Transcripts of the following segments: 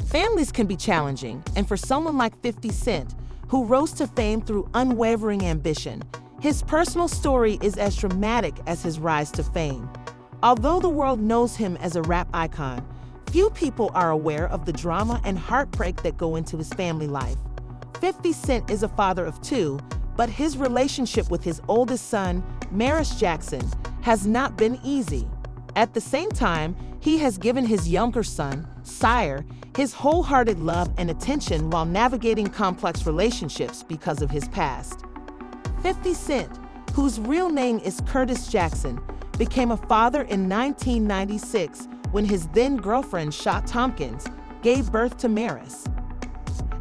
Families can be challenging, and for someone like 50 Cent, who rose to fame through unwavering ambition, his personal story is as dramatic as his rise to fame. Although the world knows him as a rap icon, few people are aware of the drama and heartbreak that go into his family life. 50 Cent is a father of two, but his relationship with his oldest son, Maris Jackson, has not been easy. At the same time, he has given his younger son, Sire, his wholehearted love and attention while navigating complex relationships because of his past. 50 Cent, whose real name is Curtis Jackson, became a father in 1996 when his then-girlfriend, Sha Tompkins, gave birth to Maris.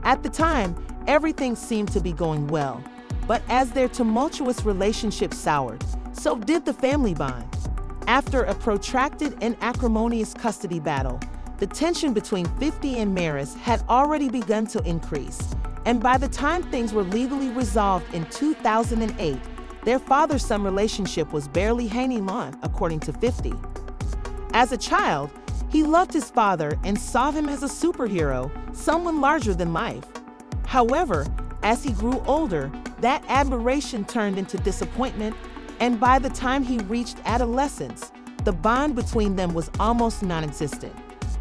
At the time, everything seemed to be going well, but as their tumultuous relationship soured, so did the family bond. After a protracted and acrimonious custody battle, the tension between 50 and Maris had already begun to increase, and by the time things were legally resolved in 2008, their father-son relationship was barely hanging on, according to 50. As a child, he loved his father and saw him as a superhero, someone larger than life. However, as he grew older, that admiration turned into disappointment, and by the time he reached adolescence, the bond between them was almost non-existent.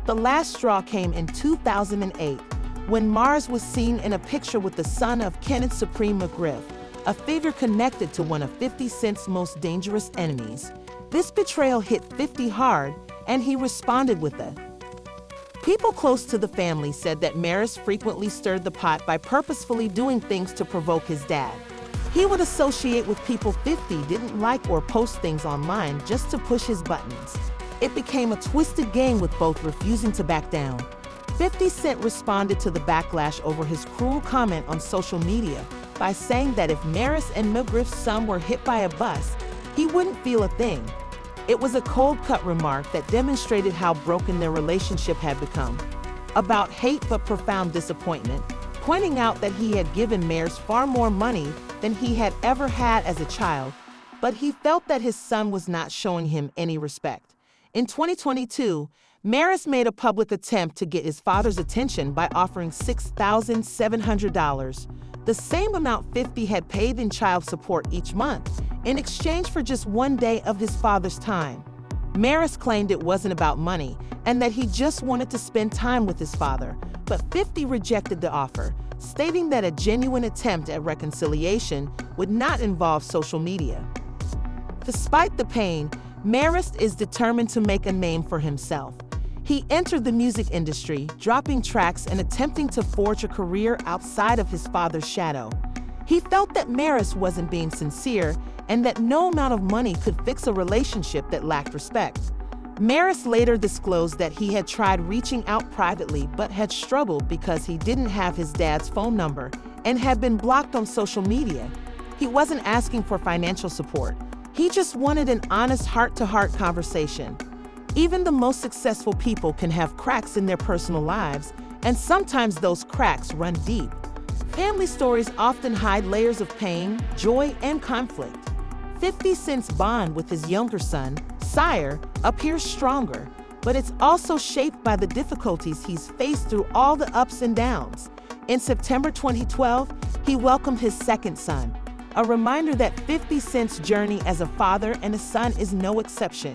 The last straw came in 2008, when Mars was seen in a picture with the son of Kenneth Supreme McGriff, a figure connected to one of 50 Cent's most dangerous enemies. This betrayal hit 50 hard, and he responded with it. People close to the family said that Maris frequently stirred the pot by purposefully doing things to provoke his dad. He would associate with people 50 didn't like or post things online just to push his buttons. It became a twisted game with both refusing to back down. 50 Cent responded to the backlash over his cruel comment on social media by saying that if Maris and McGriff's son were hit by a bus, he wouldn't feel a thing. It was a cold-cut remark that demonstrated how broken their relationship had become. About hate but profound disappointment, pointing out that he had given Maris far more money than he had ever had as a child, but he felt that his son was not showing him any respect. In 2022, Maris made a public attempt to get his father's attention by offering $6,700, the same amount 50 had paid in child support each month, in exchange for just one day of his father's time. Maris claimed it wasn't about money and that he just wanted to spend time with his father, but 50 rejected the offer, stating that a genuine attempt at reconciliation would not involve social media. Despite the pain, Maris is determined to make a name for himself. He entered the music industry, dropping tracks and attempting to forge a career outside of his father's shadow. He felt that Maris wasn't being sincere and that no amount of money could fix a relationship that lacked respect. Maris later disclosed that he had tried reaching out privately but had struggled because he didn't have his dad's phone number and had been blocked on social media. He wasn't asking for financial support. He just wanted an honest heart-to-heart conversation. Even the most successful people can have cracks in their personal lives, and sometimes those cracks run deep. Family stories often hide layers of pain, joy, and conflict. 50 Cent's bond with his younger son, Sire, appears stronger, but it's also shaped by the difficulties he's faced through all the ups and downs. In September 2012, he welcomed his second son, a reminder that 50 Cent's journey as a father and a son is no exception.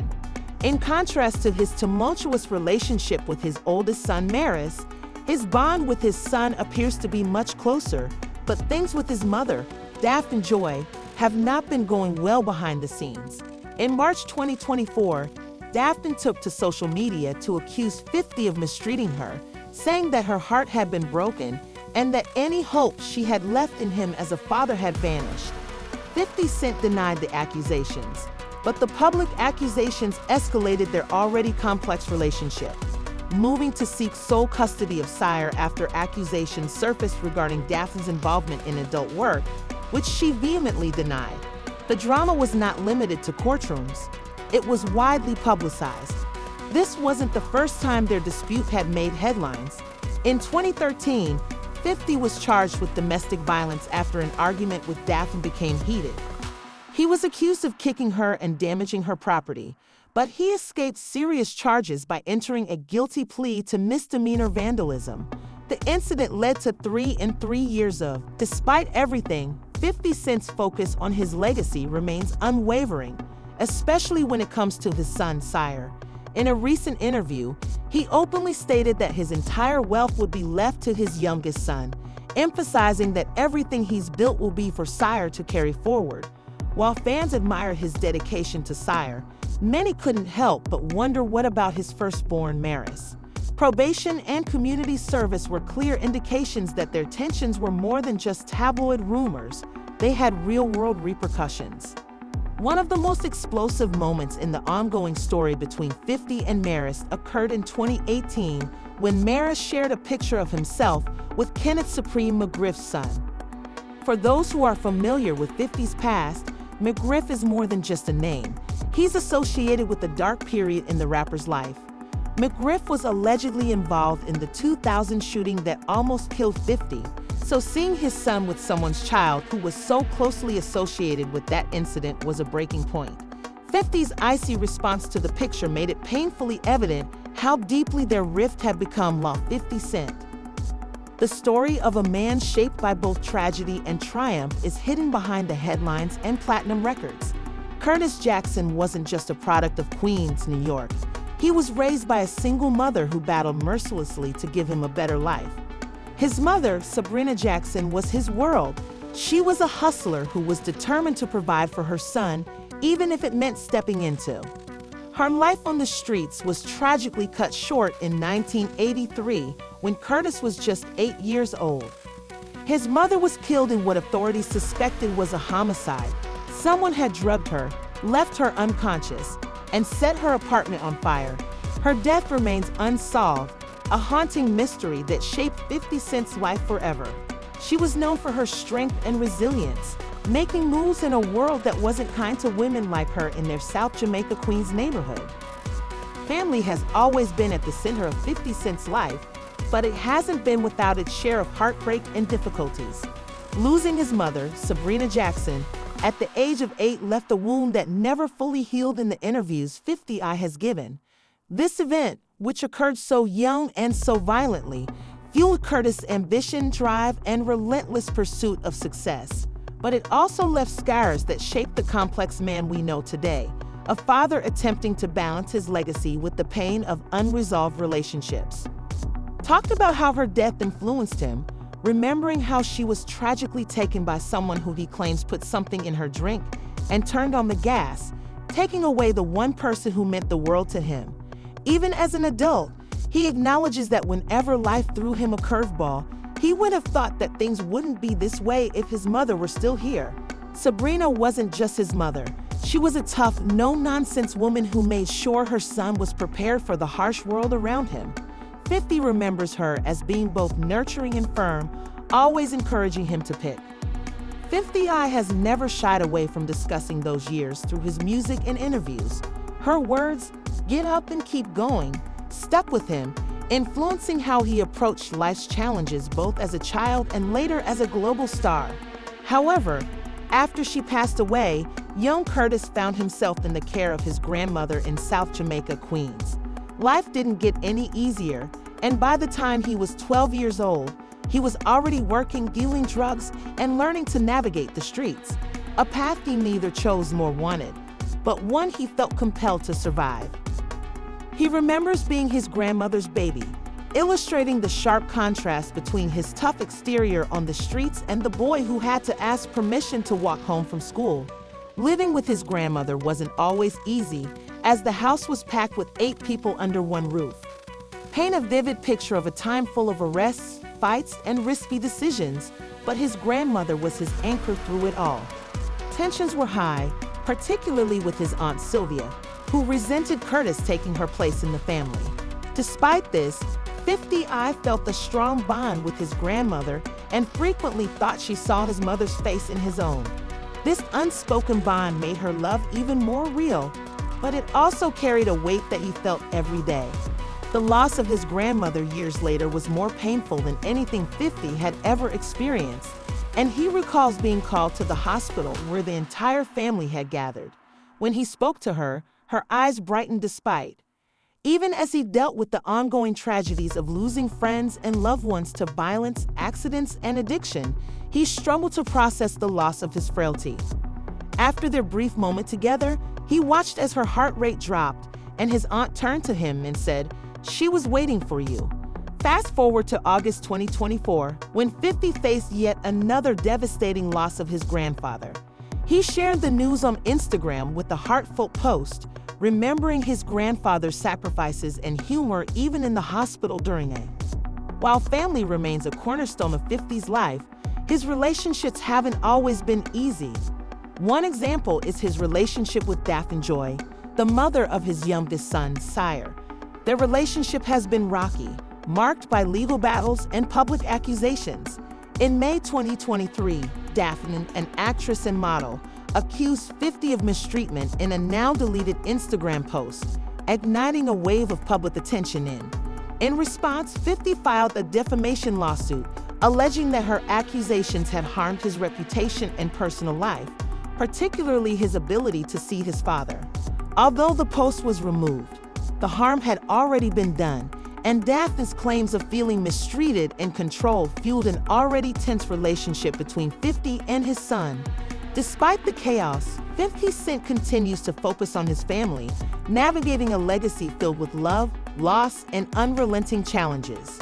In contrast to his tumultuous relationship with his oldest son, Maris, his bond with his son appears to be much closer, but things with his mother, Daphne Joy, have not been going well behind the scenes. In March 2024, Daphne took to social media to accuse 50 of mistreating her, saying that her heart had been broken and that any hope she had left in him as a father had vanished. 50 Cent denied the accusations, but the public accusations escalated their already complex relationship, moving to seek sole custody of Sire after accusations surfaced regarding Daphne's involvement in adult work, which she vehemently denied. The drama was not limited to courtrooms. It was widely publicized. This wasn't the first time their dispute had made headlines. In 2013, 50 was charged with domestic violence after an argument with Daphne became heated. He was accused of kicking her and damaging her property, but he escaped serious charges by entering a guilty plea to misdemeanor vandalism. The incident led to 3 years of. Despite everything, 50 Cent's focus on his legacy remains unwavering, especially when it comes to his son, Sire. In a recent interview, he openly stated that his entire wealth would be left to his youngest son, emphasizing that everything he's built will be for Sire to carry forward. While fans admire his dedication to Sire, many couldn't help but wonder what about his firstborn, Maris. Probation and community service were clear indications that their tensions were more than just tabloid rumors. They had real-world repercussions. One of the most explosive moments in the ongoing story between 50 and Maris occurred in 2018 when Maris shared a picture of himself with Kenneth Supreme McGriff's son. For those who are familiar with 50's past, McGriff is more than just a name. He's associated with a dark period in the rapper's life. McGriff was allegedly involved in the 2000 shooting that almost killed 50, so seeing his son with someone's child who was so closely associated with that incident was a breaking point. 50's icy response to the picture made it painfully evident how deeply their rift had become. While 50 Cent, the story of a man shaped by both tragedy and triumph, is hidden behind the headlines and platinum records. Curtis Jackson wasn't just a product of Queens, New York. He was raised by a single mother who battled mercilessly to give him a better life. His mother, Sabrina Jackson, was his world. She was a hustler who was determined to provide for her son, even if it meant stepping into. Her life on the streets was tragically cut short in 1983 when Curtis was just 8 years old. His mother was killed in what authorities suspected was a homicide. Someone had drugged her, left her unconscious, and set her apartment on fire. Her death remains unsolved, a haunting mystery that shaped 50 Cent's life forever. She was known for her strength and resilience, making moves in a world that wasn't kind to women like her in their South Jamaica, Queens neighborhood. Family has always been at the center of 50 Cent's life, but it hasn't been without its share of heartbreak and difficulties. Losing his mother, Sabrina Jackson, at the age of 8 left a wound that never fully healed. In the interviews 50 has given, this event, which occurred so young and so violently, fueled Curtis' ambition, drive, and relentless pursuit of success. But it also left scars that shaped the complex man we know today, a father attempting to balance his legacy with the pain of unresolved relationships. Talked about how her death influenced him, remembering how she was tragically taken by someone who he claims put something in her drink and turned on the gas, taking away the one person who meant the world to him. Even as an adult, he acknowledges that whenever life threw him a curveball, he would have thought that things wouldn't be this way if his mother were still here. Sabrina wasn't just his mother. She was a tough, no-nonsense woman who made sure her son was prepared for the harsh world around him. 50 remembers her as being both nurturing and firm, always encouraging him to pick. 50 has never shied away from discussing those years through his music and interviews. Her words, "Get up and keep going," stuck with him, influencing how he approached life's challenges both as a child and later as a global star. However, after she passed away, young Curtis found himself in the care of his grandmother in South Jamaica, Queens. Life didn't get any easier, and by the time he was 12 years old, he was already working, dealing drugs, and learning to navigate the streets. A path he neither chose nor wanted, but one he felt compelled to survive. He remembers being his grandmother's baby, illustrating the sharp contrast between his tough exterior on the streets and the boy who had to ask permission to walk home from school. Living with his grandmother wasn't always easy, as the house was packed with 8 people under one roof. Paint a vivid picture of a time full of arrests, fights, and risky decisions, but his grandmother was his anchor through it all. Tensions were high, particularly with his Aunt Sylvia, who resented Curtis taking her place in the family. Despite this, 50 felt a strong bond with his grandmother and frequently thought she saw his mother's face in his own. This unspoken bond made her love even more real, but it also carried a weight that he felt every day. The loss of his grandmother years later was more painful than anything 50 had ever experienced, and he recalls being called to the hospital where the entire family had gathered. When he spoke to her, her eyes brightened despite. Even as he dealt with the ongoing tragedies of losing friends and loved ones to violence, accidents, and addiction, he struggled to process the loss of his frailty. After their brief moment together, he watched as her heart rate dropped, and his aunt turned to him and said, "She was waiting for you." Fast forward to August 2024, when 50 faced yet another devastating loss of his grandfather. He shared the news on Instagram with a heartfelt post, remembering his grandfather's sacrifices and humor even in the hospital during it. While family remains a cornerstone of 50's life, his relationships haven't always been easy. One example is his relationship with Daphne Joy, the mother of his youngest son, Sire. Their relationship has been rocky, marked by legal battles and public accusations. In May 2023, Daphne, an actress and model, accused 50 of mistreatment in a now-deleted Instagram post, igniting a wave of public attention. In response, 50 filed a defamation lawsuit, alleging that her accusations had harmed his reputation and personal life, particularly his ability to see his father. Although the post was removed, the harm had already been done, and Daphne's claims of feeling mistreated and controlled fueled an already tense relationship between 50 and his son. Despite the chaos, 50 Cent continues to focus on his family, navigating a legacy filled with love, loss, and unrelenting challenges.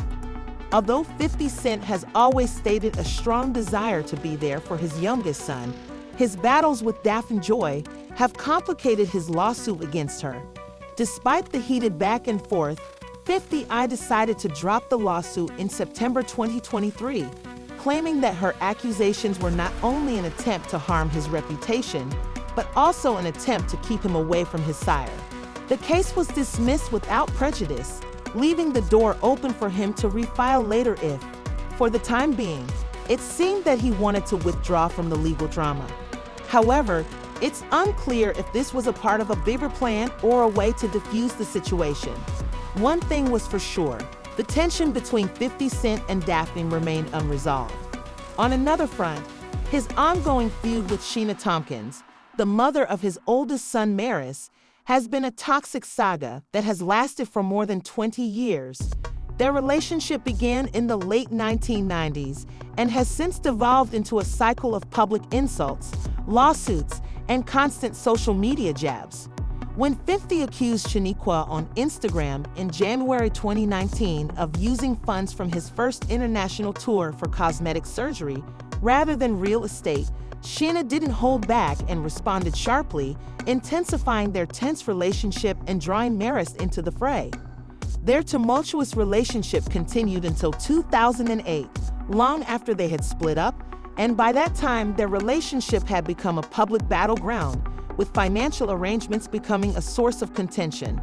Although 50 Cent has always stated a strong desire to be there for his youngest son, his battles with Daphne Joy have complicated his lawsuit against her. Despite the heated back and forth, 50i decided to drop the lawsuit in September 2023, claiming that her accusations were not only an attempt to harm his reputation, but also an attempt to keep him away from his sire. The case was dismissed without prejudice, leaving the door open for him to refile later if, for the time being, it seemed that he wanted to withdraw from the legal drama. However, it's unclear if this was a part of a bigger plan or a way to defuse the situation. One thing was for sure, the tension between 50 Cent and Daphne remained unresolved. On another front, his ongoing feud with Sheena Tompkins, the mother of his oldest son Maris, has been a toxic saga that has lasted for more than 20 years. Their relationship began in the late 1990s and has since devolved into a cycle of public insults, lawsuits, and constant social media jabs. When 50 accused Shaniqua on Instagram in January 2019 of using funds from his first international tour for cosmetic surgery rather than real estate, Sheena didn't hold back and responded sharply, intensifying their tense relationship and drawing Maris into the fray. Their tumultuous relationship continued until 2008, long after they had split up, and by that time their relationship had become a public battleground, with financial arrangements becoming a source of contention.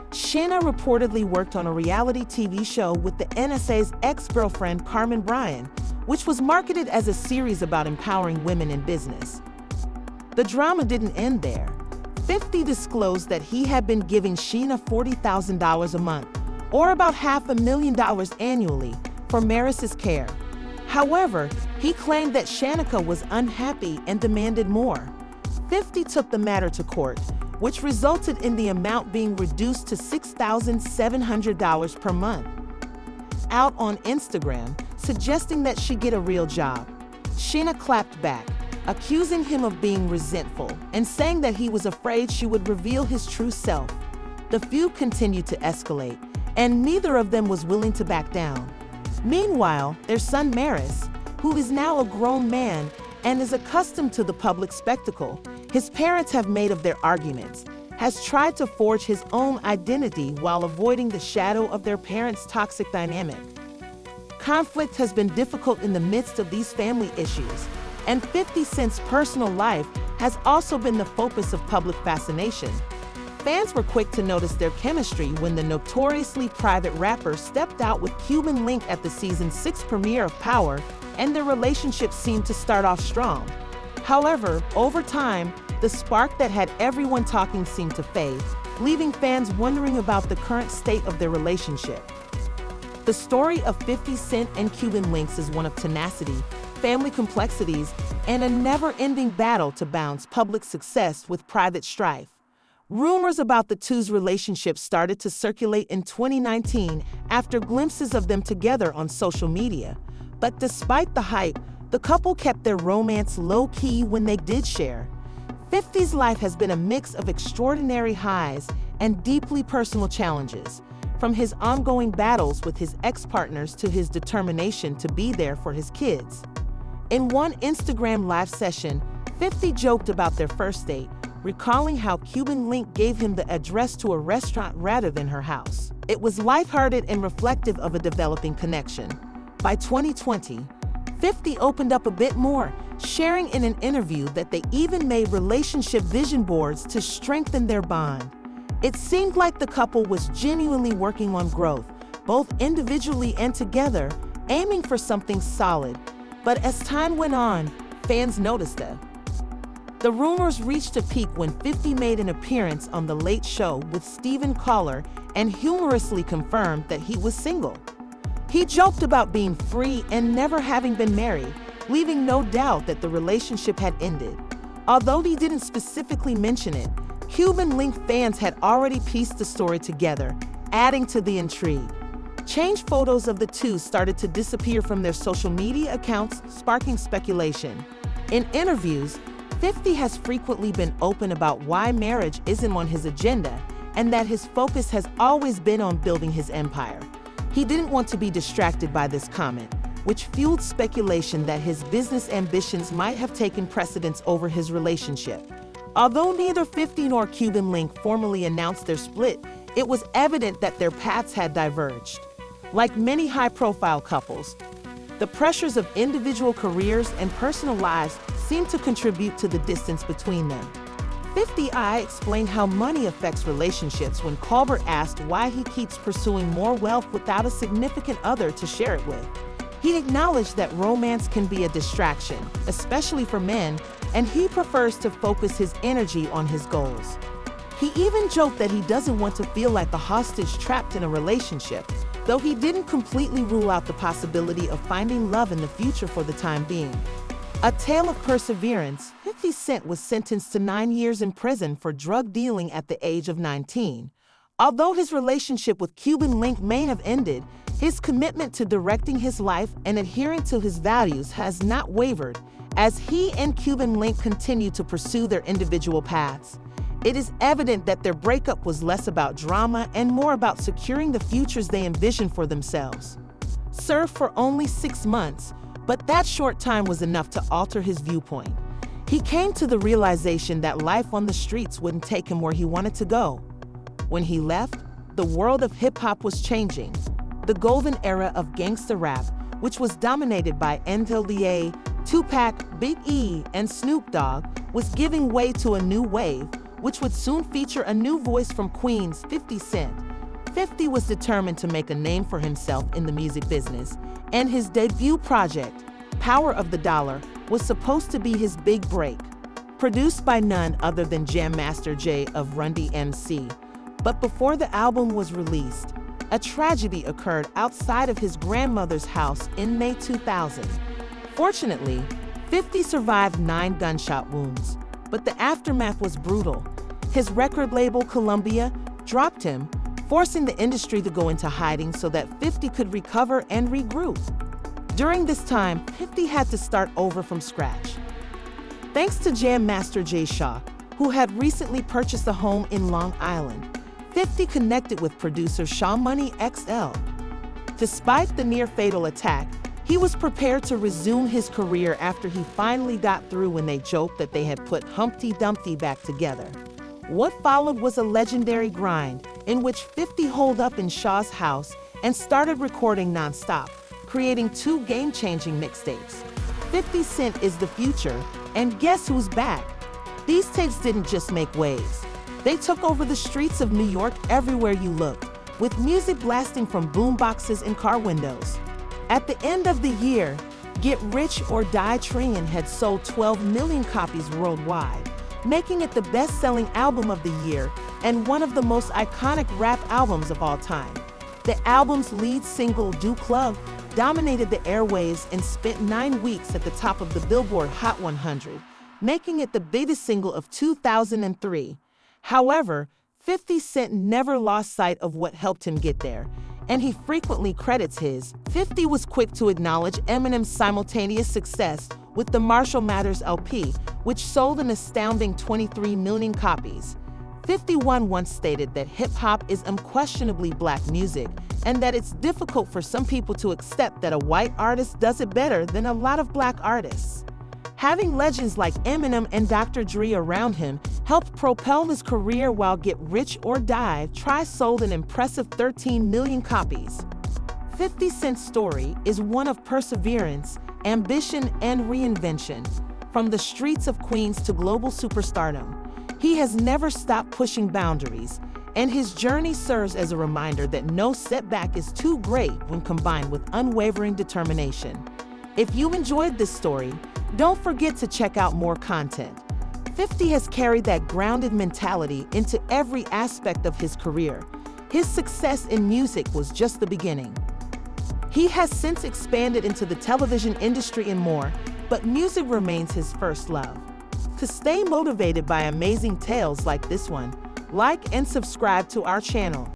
Sheena reportedly worked on a reality TV show with the NSA's ex-girlfriend Carmen Bryan, which was marketed as a series about empowering women in business. The drama didn't end there. 50 disclosed that he had been giving Sheena $40,000 a month, or about $500,000 annually, for Maris's care. However, he claimed that Shanika was unhappy and demanded more. 50 took the matter to court, which resulted in the amount being reduced to $6,700 per month. Out on Instagram, suggesting that she get a real job, Sheena clapped back, accusing him of being resentful and saying that he was afraid she would reveal his true self. The feud continued to escalate, and neither of them was willing to back down. Meanwhile, their son Maris, who is now a grown man and is accustomed to the public spectacle his parents have made of their arguments, has tried to forge his own identity while avoiding the shadow of their parents' toxic dynamic. Conflict has been difficult in the midst of these family issues, and 50 Cent's personal life has also been the focus of public fascination. Fans were quick to notice their chemistry when the notoriously private rapper stepped out with Cuban Link at the season 6 premiere of Power, and their relationship seemed to start off strong. However, over time, the spark that had everyone talking seemed to fade, leaving fans wondering about the current state of their relationship. The story of 50 Cent and Cuban Links is one of tenacity, family complexities, and a never-ending battle to balance public success with private strife. Rumors about the two's relationship started to circulate in 2019 after glimpses of them together on social media. But despite the hype, the couple kept their romance low-key when they did share. 50's life has been a mix of extraordinary highs and deeply personal challenges, from his ongoing battles with his ex-partners to his determination to be there for his kids. In one Instagram live session, 50 joked about their first date, recalling how Cuban Link gave him the address to a restaurant rather than her house. It was lighthearted and reflective of a developing connection. By 2020, 50 opened up a bit more, sharing in an interview that they even made relationship vision boards to strengthen their bond. It seemed like the couple was genuinely working on growth, both individually and together, aiming for something solid. But as time went on, fans noticed that the rumors reached a peak when 50 made an appearance on The Late Show with Stephen Colbert and humorously confirmed that he was single. He joked about being free and never having been married, leaving no doubt that the relationship had ended. Although he didn't specifically mention it, Cuban Link fans had already pieced the story together, adding to the intrigue. Changed photos of the two started to disappear from their social media accounts, sparking speculation. In interviews, 50 has frequently been open about why marriage isn't on his agenda and that his focus has always been on building his empire. He didn't want to be distracted by this comment, which fueled speculation that his business ambitions might have taken precedence over his relationship. Although neither 50 nor Cuban Link formally announced their split, it was evident that their paths had diverged. Like many high-profile couples, the pressures of individual careers and personal lives seemed to contribute to the distance between them. 50i explained how money affects relationships when Colbert asked why he keeps pursuing more wealth without a significant other to share it with. He acknowledged that romance can be a distraction, especially for men, and he prefers to focus his energy on his goals. He even joked that he doesn't want to feel like a hostage trapped in a relationship, though he didn't completely rule out the possibility of finding love in the future for the time being. A tale of perseverance, 50 Cent was sentenced to 9 years in prison for drug dealing at the age of 19. Although his relationship with Cuban Link may have ended, his commitment to directing his life and adhering to his values has not wavered, as he and Cuban Link continue to pursue their individual paths. It is evident that their breakup was less about drama and more about securing the futures they envisioned for themselves. Served for only 6 months, but that short time was enough to alter his viewpoint. He came to the realization that life on the streets wouldn't take him where he wanted to go. When he left, the world of hip-hop was changing. The golden era of gangsta rap, which was dominated by NWA, Tupac, Big E, and Snoop Dogg, was giving way to a new wave, which would soon feature a new voice from Queens, 50 Cent. 50 was determined to make a name for himself in the music business, and his debut project, Power of the Dollar, was supposed to be his big break. Produced by none other than Jam Master Jay of Run DMC. But before the album was released, a tragedy occurred outside of his grandmother's house in May 2000. Fortunately, 50 survived 9 gunshot wounds, but the aftermath was brutal. His record label, Columbia, dropped him, forcing the industry to go into hiding so that 50 could recover and regroup. During this time, 50 had to start over from scratch. Thanks to Jam Master Jay Shaw, who had recently purchased a home in Long Island, 50 connected with producer Shaw Money XL. Despite the near-fatal attack, he was prepared to resume his career after he finally got through when they joked that they had put Humpty Dumpty back together. What followed was a legendary grind in which 50 holed up in Shaw's house and started recording nonstop, creating 2 game-changing mixtapes. 50 Cent is the future, and guess who's back? These tapes didn't just make waves. They took over the streets of New York everywhere you looked, with music blasting from boomboxes and car windows. At the end of the year, Get Rich or Die Trying had sold 12 million copies worldwide, making it the best-selling album of the year and one of the most iconic rap albums of all time. The album's lead single, Do Club, dominated the airwaves and spent 9 weeks at the top of the Billboard Hot 100, making it the biggest single of 2003. However, 50 Cent never lost sight of what helped him get there, and he frequently credits his. 50 was quick to acknowledge Eminem's simultaneous success with the Marshall Mathers LP, which sold an astounding 23 million copies. 51 once stated that hip-hop is unquestionably black music, and that it's difficult for some people to accept that a white artist does it better than a lot of black artists. Having legends like Eminem and Dr. Dre around him helped propel his career, while Get Rich or Die Try sold an impressive 13 million copies. 50 Cent's story is one of perseverance, ambition, and reinvention. From the streets of Queens to global superstardom, he has never stopped pushing boundaries, and his journey serves as a reminder that no setback is too great when combined with unwavering determination. If you enjoyed this story, don't forget to check out more content. 50 has carried that grounded mentality into every aspect of his career. His success in music was just the beginning. He has since expanded into the television industry and more, but music remains his first love. To stay motivated by amazing tales like this one, like and subscribe to our channel.